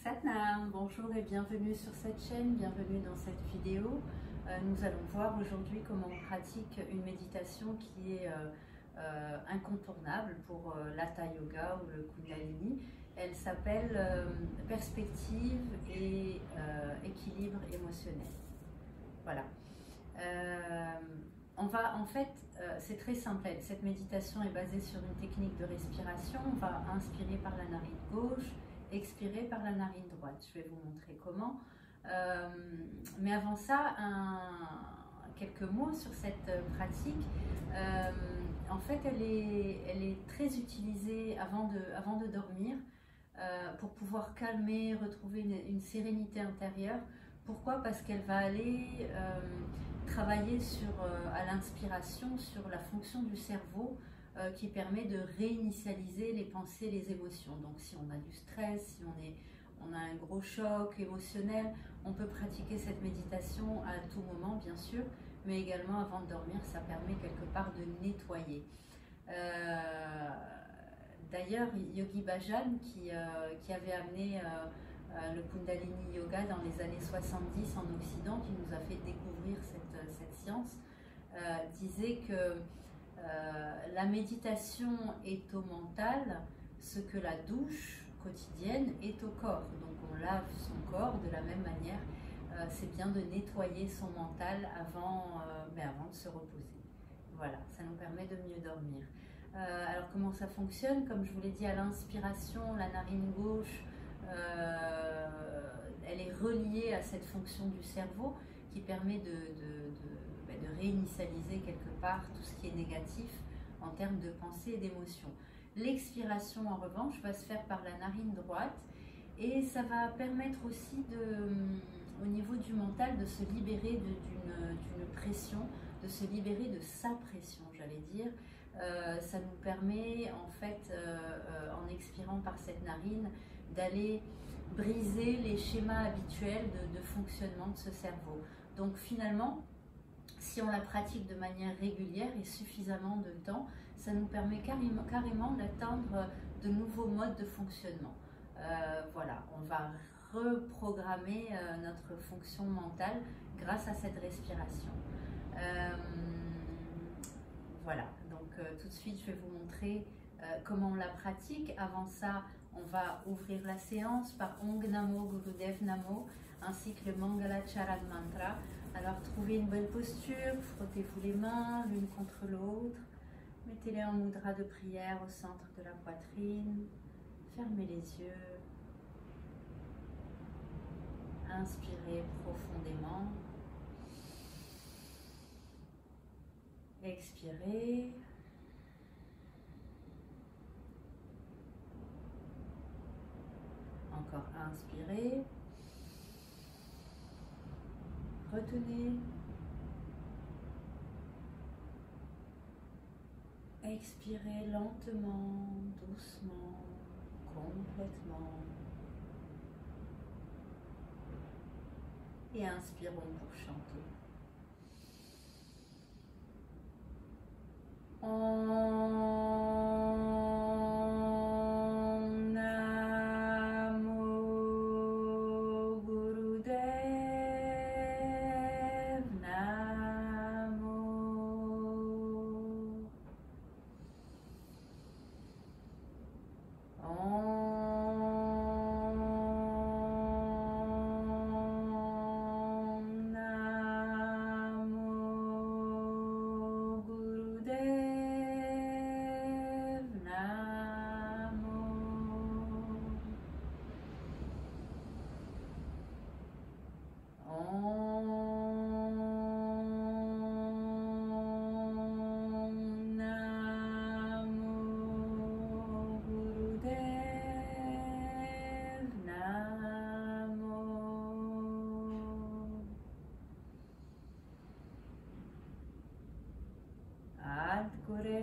Satnam, bonjour et bienvenue sur cette chaîne, bienvenue dans cette vidéo. Nous allons voir aujourd'hui comment on pratique une méditation qui est incontournable pour l'Hatha Yoga ou le Kundalini. Elle s'appelle perspective et équilibre émotionnel. Voilà. C'est très simple. Cette méditation est basée sur une technique de respiration. On va inspirer par la narine gauche, expirer par la narine droite. Je vais vous montrer comment. Mais avant ça, quelques mots sur cette pratique. En fait, elle est très utilisée avant de dormir pour pouvoir calmer, retrouver une sérénité intérieure. Pourquoi? Parce qu'elle va aller travailler à l'inspiration sur la fonction du cerveau qui permet de réinitialiser les pensées, les émotions. Donc si on a du stress, si on a un gros choc émotionnel, on peut pratiquer cette méditation à tout moment bien sûr, mais également avant de dormir, ça permet quelque part de nettoyer. D'ailleurs, Yogi Bhajan qui avait amené le Kundalini Yoga dans les années 70 en Occident, qui nous a fait découvrir cette science, disait que la méditation est au mental ce que la douche quotidienne est au corps. Donc on lave son corps de la même manière. C'est bien de nettoyer son mental avant de se reposer. Voilà, ça nous permet de mieux dormir. Alors comment ça fonctionne? Comme je vous l'ai dit, à l'inspiration, la narine gauche, elle est reliée à cette fonction du cerveau qui permet de réinitialiser quelque part tout ce qui est négatif en termes de pensée et d'émotion. L'expiration en revanche va se faire par la narine droite et ça va permettre aussi au niveau du mental de se libérer d'une pression, de se libérer de sa pression, j'allais dire. Ça nous permet en fait, en expirant par cette narine, d'aller briser les schémas habituels de fonctionnement de ce cerveau. Donc finalement, si on la pratique de manière régulière et suffisamment de temps, ça nous permet carrément d'atteindre de nouveaux modes de fonctionnement. Voilà, on va reprogrammer notre fonction mentale grâce à cette respiration. Voilà, donc tout de suite je vais vous montrer comment on la pratique. Avant ça, on va ouvrir la séance par Om Namo Gurudev Namo ainsi que le Mangala Charan Mantra. Alors trouvez une bonne posture, frottez-vous les mains l'une contre l'autre, mettez-les en mudra de prière au centre de la poitrine, fermez les yeux, inspirez profondément, expirez. Encore inspirez, retenez, expirez lentement, doucement, complètement. Et inspirons pour chanter.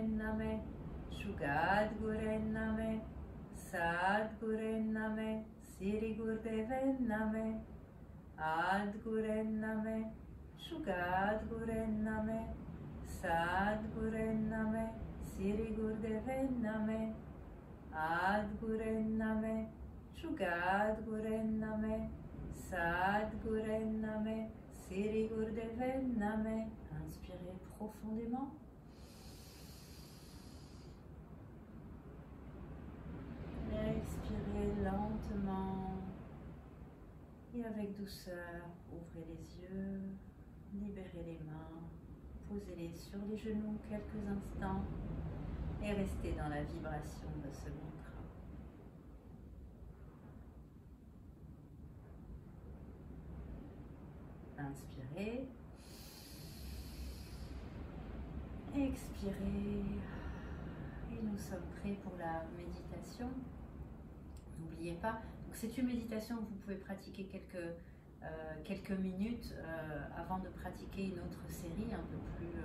Name, Shugad Guren Name, Sad Guren Name, Siri Gurdeven Name, Ad Guren Name, Shugad Guren Name, Sad Guren Name, Siri Gurdeven Name, Ad Guren Name, Jugadguren Name, Sadguren Name, Siri Gurdeven Name. Inspirez profondément. Expirez lentement et avec douceur, ouvrez les yeux, libérez les mains, posez-les sur les genoux quelques instants et restez dans la vibration de ce mantra. Inspirez, expirez et nous sommes prêts pour la méditation. N'oubliez pas, c'est une méditation que vous pouvez pratiquer quelques minutes avant de pratiquer une autre série un peu plus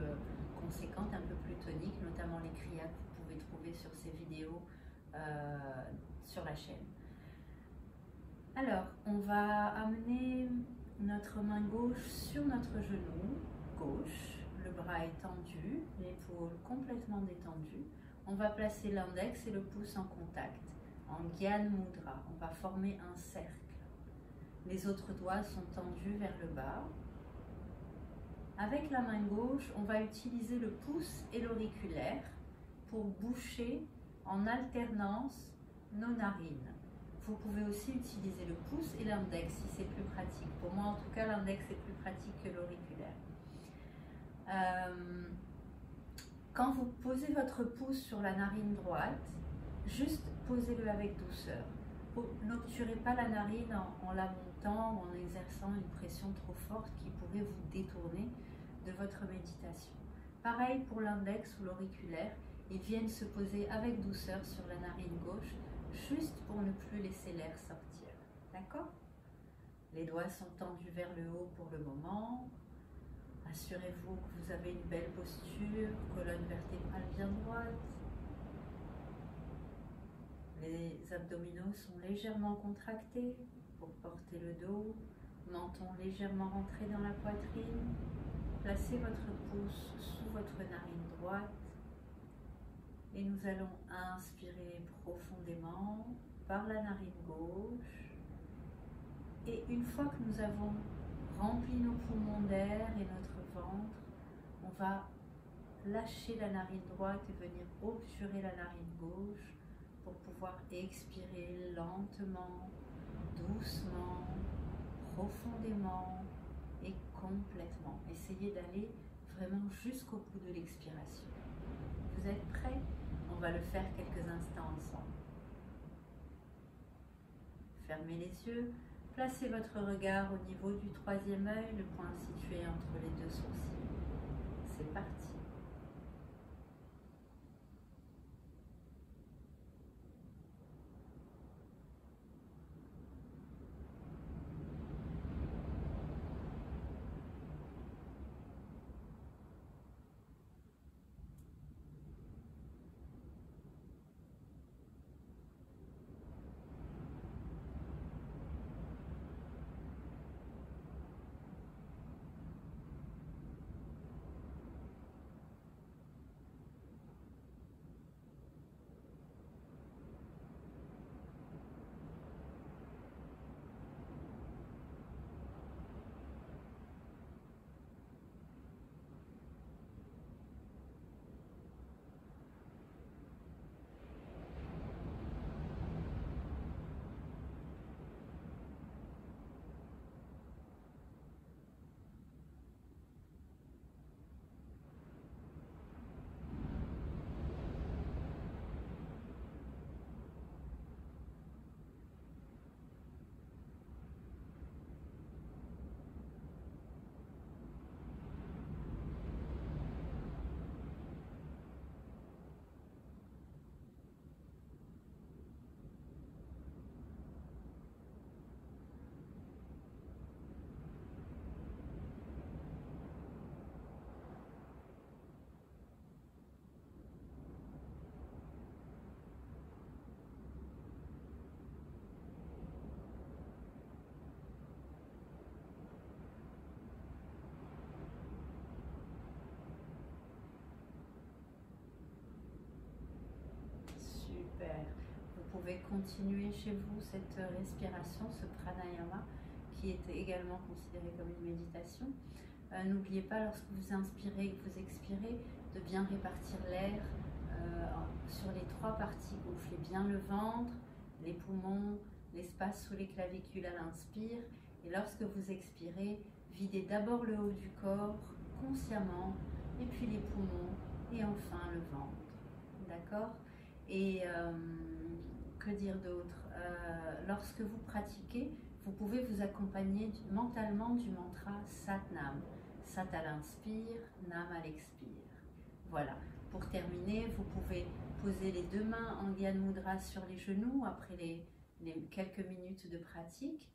conséquente, un peu plus tonique, notamment les kriyas que vous pouvez trouver sur ces vidéos sur la chaîne. Alors, on va amener notre main gauche sur notre genou gauche, le bras est tendu, l'épaule complètement détendue. On va placer l'index et le pouce en contact, en Gyan Mudra. On va former un cercle. Les autres doigts sont tendus vers le bas. Avec la main gauche, on va utiliser le pouce et l'auriculaire pour boucher en alternance nos narines. Vous pouvez aussi utiliser le pouce et l'index si c'est plus pratique. Pour moi, en tout cas, l'index est plus pratique que l'auriculaire. Quand vous posez votre pouce sur la narine droite, juste posez-le avec douceur. N'obturez pas la narine en la montant ou en exerçant une pression trop forte qui pourrait vous détourner de votre méditation. Pareil pour l'index ou l'auriculaire, ils viennent se poser avec douceur sur la narine gauche, juste pour ne plus laisser l'air sortir. D'accord? Les doigts sont tendus vers le haut pour le moment. Assurez-vous que vous avez une belle posture, colonne vertébrale bien droite. Les abdominaux sont légèrement contractés pour porter le dos, menton légèrement rentré dans la poitrine. Placez votre pouce sous votre narine droite et nous allons inspirer profondément par la narine gauche. Et une fois que nous avons rempli nos poumons d'air et notre ventre, on va lâcher la narine droite et venir obturer la narine gauche pour pouvoir expirer lentement, doucement, profondément et complètement. Essayez d'aller vraiment jusqu'au bout de l'expiration. Vous êtes prêts? On va le faire quelques instants ensemble. Fermez les yeux. Placez votre regard au niveau du troisième œil, le point situé entre les deux sourcils. C'est parti. pouvez continuer chez vous cette respiration, ce pranayama, qui est également considéré comme une méditation. N'oubliez pas, lorsque vous inspirez et que vous expirez, de bien répartir l'air sur les 3 parties. Gonflez bien le ventre, les poumons, l'espace sous les clavicules à l'inspire. Et lorsque vous expirez, videz d'abord le haut du corps consciemment, et puis les poumons, et enfin le ventre. D'accord? Et que dire d'autre? Lorsque vous pratiquez, vous pouvez vous accompagner mentalement du mantra Sat-Nam. Sat à l'inspire, Nam à l'expire. Voilà. Pour terminer, vous pouvez poser les 2 mains en Gyan Mudra sur les genoux après les quelques minutes de pratique.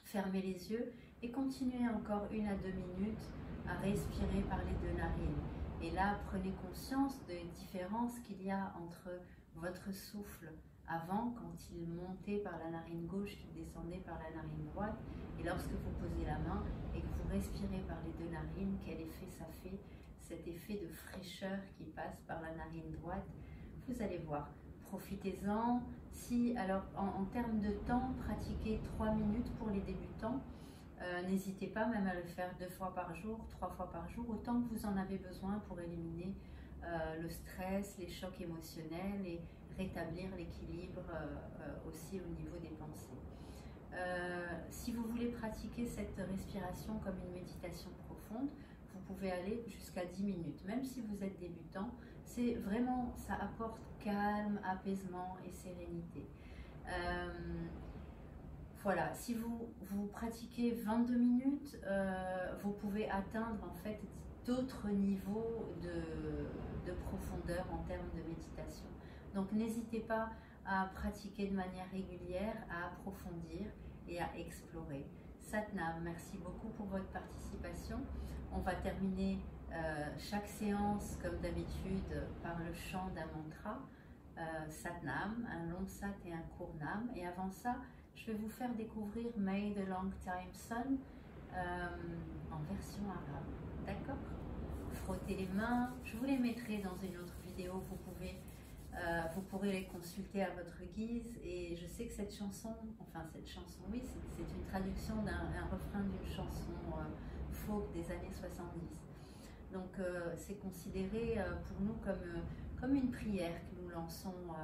Fermez les yeux et continuez encore 1 à 2 minutes à respirer par les 2 narines. Et là, prenez conscience des différences qu'il y a entre votre souffle avant, quand il montait par la narine gauche, qu'il descendait par la narine droite, et lorsque vous posez la main et que vous respirez par les 2 narines, quel effet ça fait, cet effet de fraîcheur qui passe par la narine droite. Vous allez voir, profitez-en. Si, alors, en termes de temps, pratiquez 3 minutes pour les débutants. N'hésitez pas même à le faire 2 fois par jour, 3 fois par jour, autant que vous en avez besoin pour éliminer le stress, les chocs émotionnels et rétablir l'équilibre aussi au niveau des pensées. Si vous voulez pratiquer cette respiration comme une méditation profonde, vous pouvez aller jusqu'à 10 minutes. Même si vous êtes débutant, c'est vraiment, ça apporte calme, apaisement et sérénité. Voilà, si vous pratiquez 22 minutes, vous pouvez atteindre en fait d'autres niveaux de profondeur en termes de méditation. Donc n'hésitez pas à pratiquer de manière régulière, à approfondir et à explorer. Sat-Nam, merci beaucoup pour votre participation. On va terminer chaque séance comme d'habitude par le chant d'un mantra, Sat-Nam, un long Sat et un court Nam. Et avant ça, je vais vous faire découvrir May the Long Time Sun en version arabe. D'accord? Frottez les mains. Je vous les mettrai dans une autre vidéo. Vous pourrez les consulter à votre guise. Et je sais que cette chanson, oui, c'est une traduction d'un refrain d'une chanson folk des années 70. Donc c'est considéré pour nous comme une prière que nous lançons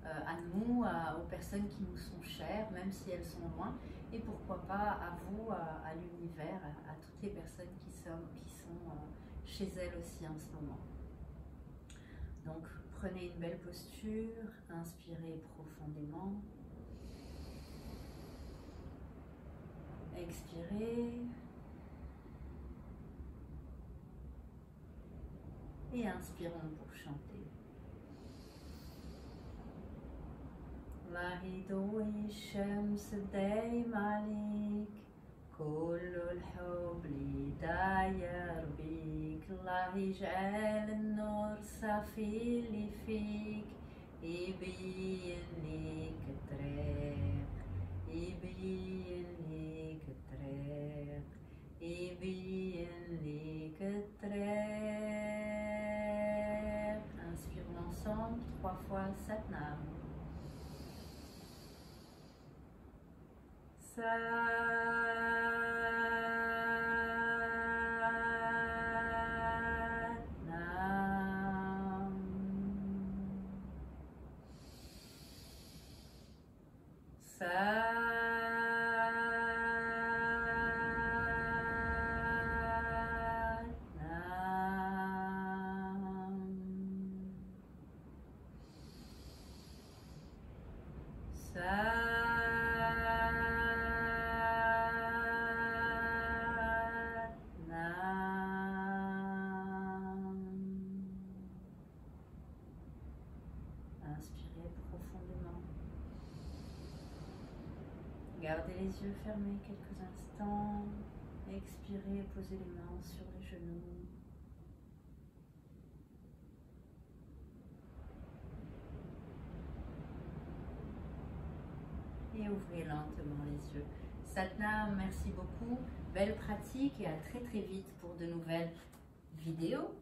à nous, aux personnes qui nous sont chères, même si elles sont loin, et pourquoi pas à vous, à l'univers, à toutes les personnes qui sont chez elles aussi en ce moment. Donc prenez une belle posture, inspirez profondément, expirez, et inspirons pour chanter. Lahidoi Shams Day Malik, Kullul Hubli Dayar Bik, Lahijal Nur Safili Fik, Ibiyin Lik Trek, Ibiyin Lik Trek, Ibiyin Lik Trek. Inspirons ensemble 3 fois Sat-Nam. Sat-Nam. Inspirez profondément. Gardez les yeux fermés quelques instants. Expirez, posez les mains sur les genoux. Et ouvrez lentement les yeux. Sat-Nam, merci beaucoup. Belle pratique et à très très vite pour de nouvelles vidéos.